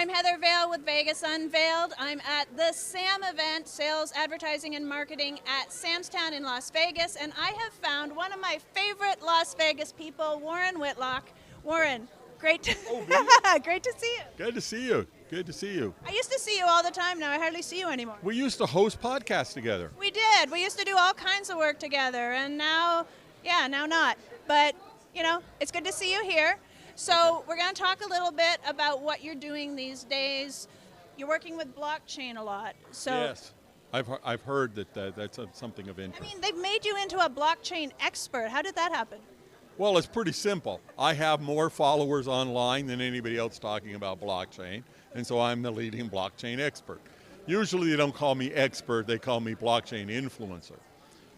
I'm Heather Vale with Vegas UnVALEd. I'm at the SAM event, Sales, Advertising, and Marketing at Samstown in Las Vegas, and I have found one of my favorite Las Vegas people, Warren Whitlock. Warren, great to, great to see you. Good to see you. Good to see you. I used to see you all the time. Now I hardly see you anymore. We used to host podcasts together. We did. We used to do all kinds of work together, and now, now not. But, it's good to see you here. So we're going to talk a little bit about what you're doing these days. You're working with BlockChain a lot. So yes, I've heard that that's something of interest. I mean, they've made you into a blockchain expert. How did that happen? Well, it's pretty simple. I have more followers online than anybody else talking about blockchain, and so I'm the leading blockchain expert. Usually they don't call me expert, they call me blockchain influencer.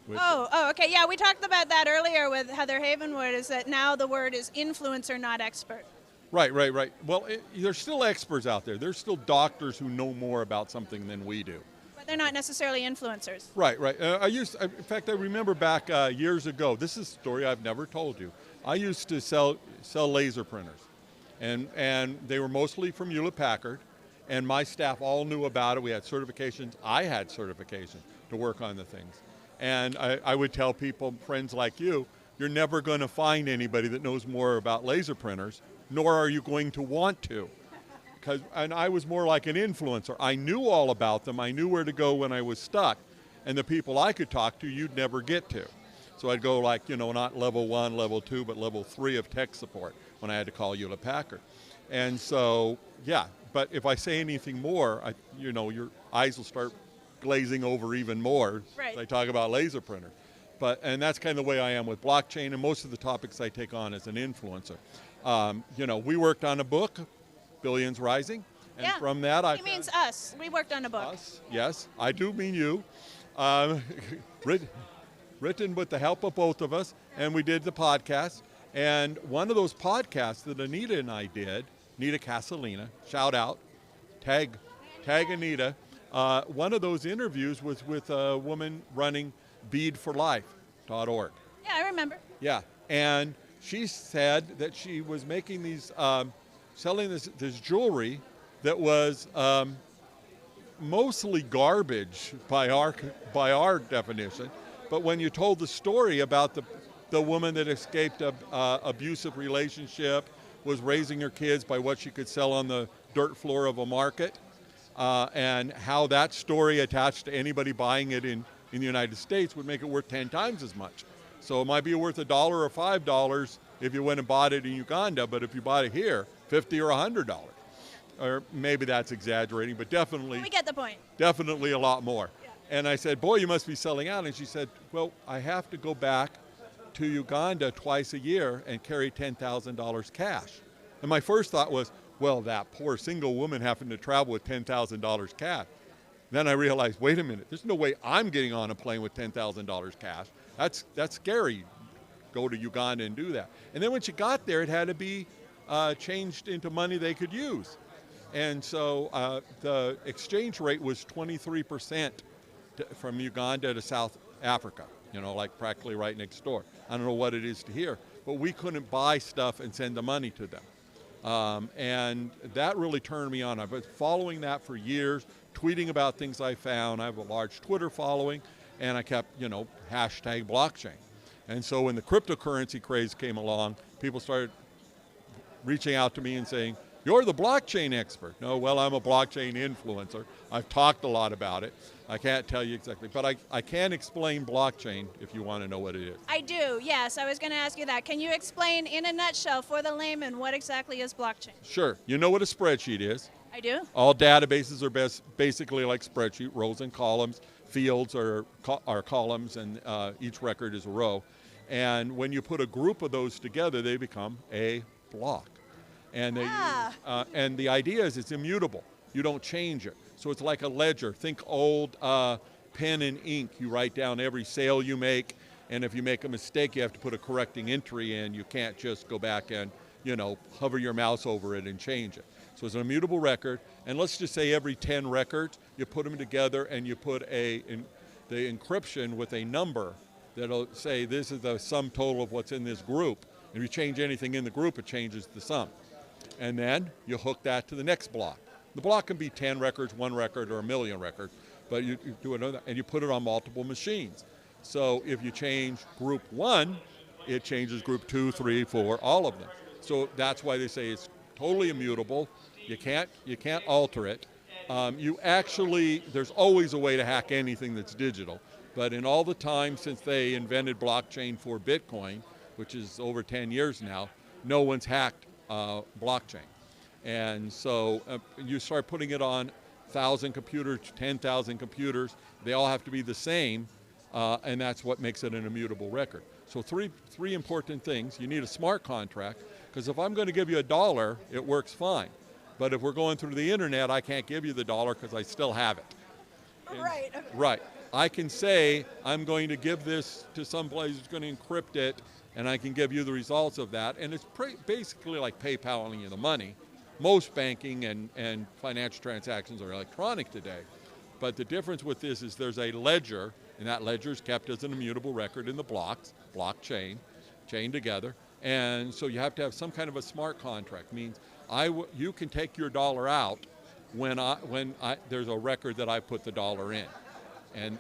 Okay. Yeah, we talked about that earlier with Heather Havenwood, is that now the word is influencer, not expert. Right. Well, there's still experts out there. There's still doctors who know more about something than we do. But they're not necessarily influencers. Right. In fact, I remember back years ago, this is a story I've never told you. I used to sell laser printers, and they were mostly from Hewlett-Packard, and my staff all knew about it. We had certifications. I had certification to work on the things. And I would tell people, friends like you, you're never going to find anybody that knows more about laser printers, nor are you going to want to. And I was more like an influencer. I knew all about them. I knew where to go when I was stuck. And the people I could talk to, you'd never get to. So I'd go like, not level 1, level 2, but level 3 of tech support when I had to call Hewlett-Packard. And so, yeah, but if I say anything more, your eyes will start glazing over even more. Right. I talk about laser printers. And that's kind of the way I am with blockchain, and most of the topics I take on as an influencer. We worked on a book, Billions Rising, and from that He means us. We worked on a book. Us, yes, I do mean you. Written with the help of both of us, and we did the podcast. And one of those podcasts that Anita and I did, Anita Casalina, shout out, tag Anita. One of those interviews was with a woman running beadforlife.org. Yeah, I remember. Yeah, and she said that she was making these, selling this jewelry that was mostly garbage by our definition. But when you told the story about the woman that escaped an abusive relationship, was raising her kids by what she could sell on the dirt floor of a market, and how that story attached to anybody buying it in the United States would make it worth 10 times as much. So it might be worth $1 or $5 if you went and bought it in Uganda, but if you bought it here, $50 or $100. Or maybe that's exaggerating, but definitely. We get the point. Definitely a lot more. Yeah. And I said, boy, you must be selling out. And she said, well, I have to go back to Uganda twice a year and carry $10,000 cash. And my first thought was, well, that poor single woman having to travel with $10,000 cash. Then I realized, wait a minute, there's no way I'm getting on a plane with $10,000 cash. That's scary. Go to Uganda and do that. And then when she got there, it had to be changed into money they could use. And so the exchange rate was 23% from Uganda to South Africa, like practically right next door. I don't know what it is to here, but we couldn't buy stuff and send the money to them. And that really turned me on. I've been following that for years, tweeting about things I found. I have a large Twitter following, and I kept, hashtag blockchain. And so when the cryptocurrency craze came along, people started reaching out to me and saying, you're the blockchain expert. No, well, I'm a blockchain influencer. I've talked a lot about it. I can't tell you exactly, but I can explain blockchain if you want to know what it is. I do, yes. I was going to ask you that. Can you explain in a nutshell for the layman what exactly is blockchain? Sure. You know what a spreadsheet is. I do. All databases are basically like spreadsheet, rows and columns. Fields are columns, and each record is a row. And when you put a group of those together, they become a block. And and the idea is it's immutable. You don't change it. So it's like a ledger. Think old pen and ink. You write down every sale you make, and if you make a mistake, you have to put a correcting entry in. You can't just go back and, hover your mouse over it and change it. So it's an immutable record, and let's just say every 10 records, you put them together and you put the encryption with a number that'll say this is the sum total of what's in this group. If you change anything in the group, it changes the sum. And then you hook that to the next block. The block can be 10 records, 1 record, or 1,000,000 records, but you do another, and you put it on multiple machines. So if you change group 1, it changes group 2, 3, 4, all of them. So that's why they say it's totally immutable. You can't alter it. There's always a way to hack anything that's digital. But in all the time since they invented blockchain for Bitcoin, which is over 10 years now, no one's hacked blockchain. And so you start putting it on 1,000 computers, 10,000 computers. They all have to be the same, and that's what makes it an immutable record. So three important things. You need a smart contract, because if I'm going to give you $1, it works fine. But if we're going through the internet, I can't give you the $1 because I still have it. Right. Right. I can say I'm going to give this to someplace who's going to encrypt it, and I can give you the results of that. And it's basically like PayPaling you the money. Most banking and financial transactions are electronic today. But the difference with this is there's a ledger, and that ledger is kept as an immutable record in the blocks, blockchain, chained together. And so you have to have some kind of a smart contract. Means you can take your $1 out when there's a record that I put the $1 in.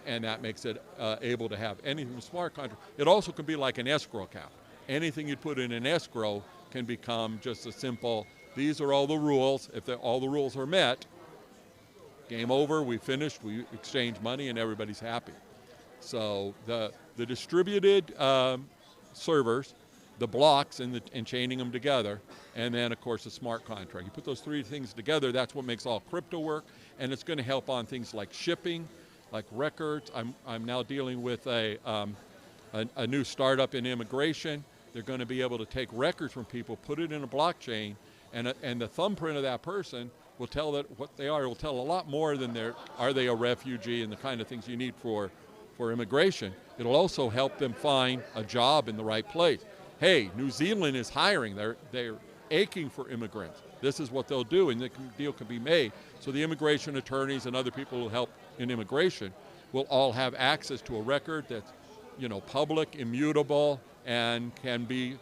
And that makes it able to have anything smart contract. It also can be like an escrow account. Anything you put in an escrow can become just a simple, these are all the rules. If all the rules are met, game over, we finished, we exchange money, and everybody's happy. So the distributed servers, the blocks and chaining them together, and then of course a smart contract. You put those three things together, that's what makes all crypto work, and it's going to help on things like shipping, like records. I'm now dealing with a new startup in immigration. They're going to be able to take records from people, put it in a blockchain, and the thumbprint of that person will tell that what they are. It will tell a lot more than are they a refugee and the kind of things you need for immigration. It'll also help them find a job in the right place. Hey, New Zealand is hiring. They're aching for immigrants. This is what they'll do, and the deal can be made. So the immigration attorneys and other people who help in immigration will all have access to a record that's, public, immutable, and can be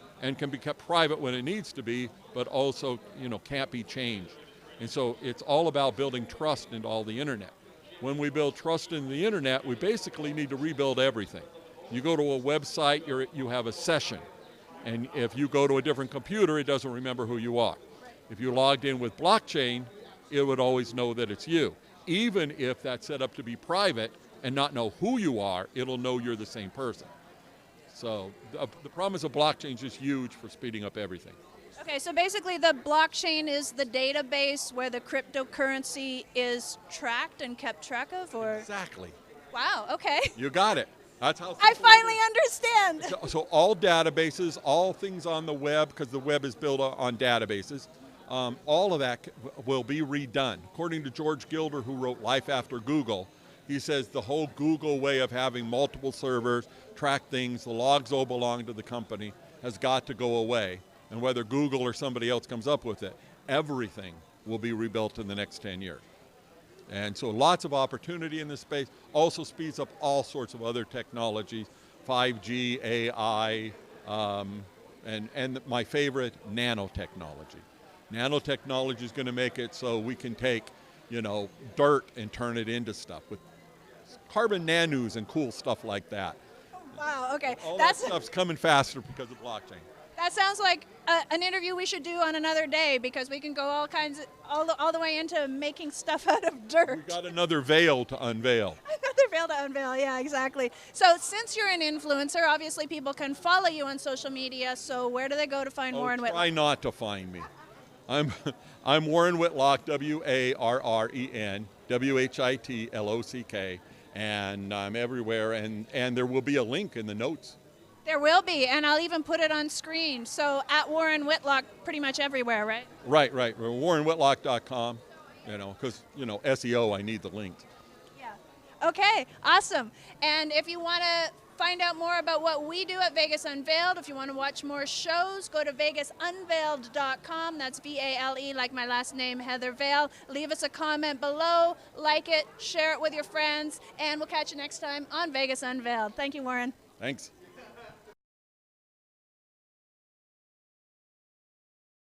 kept private when it needs to be, but also, can't be changed. And so it's all about building trust into all the internet. When we build trust in the internet, we basically need to rebuild everything. You go to a website, you have a session. And if you go to a different computer, it doesn't remember who you are. If you logged in with blockchain, it would always know that it's you. Even if that's set up to be private and not know who you are, it'll know you're the same person. So the promise of blockchain is just huge for speeding up everything. Okay, so basically the blockchain is the database where the cryptocurrency is tracked and kept track of, or? Exactly. Wow, okay. You got it. That's how I finally understand. So all databases, all things on the web, because the web is built on databases, all of that will be redone. According to George Gilder, who wrote Life After Google, he says the whole Google way of having multiple servers, track things, the logs all belong to the company, has got to go away. And whether Google or somebody else comes up with it, everything will be rebuilt in the next 10 years. And so lots of opportunity in this space. Also speeds up all sorts of other technologies, 5G, AI, and my favorite, nanotechnology. Nanotechnology is going to make it so we can take, dirt and turn it into stuff with carbon nanos and cool stuff like that. Wow, okay. All that stuff's coming faster because of blockchain. That sounds like an interview we should do on another day, because we can go all the way into making stuff out of dirt. We got another veil to unveil. Another veil to unveil, yeah, exactly. So since you're an influencer, obviously people can follow you on social media, so where do they go to find Warren Whitlock? Try not to find me. I'm Warren Whitlock, WARREN, WHITLOCK, and I'm everywhere, and there will be a link in the notes. There will be, and I'll even put it on screen. So at Warren Whitlock, pretty much everywhere, right? Right. We're WarrenWhitlock.com, because, SEO, I need the links. Yeah. Okay, awesome. And if you want to find out more about what we do at Vegas Unveiled, if you want to watch more shows, go to VegasUnVALEd.com. That's V-A-L-E, like my last name, Heather Vale. Leave us a comment below, like it, share it with your friends, and we'll catch you next time on Vegas Unveiled. Thank you, Warren. Thanks.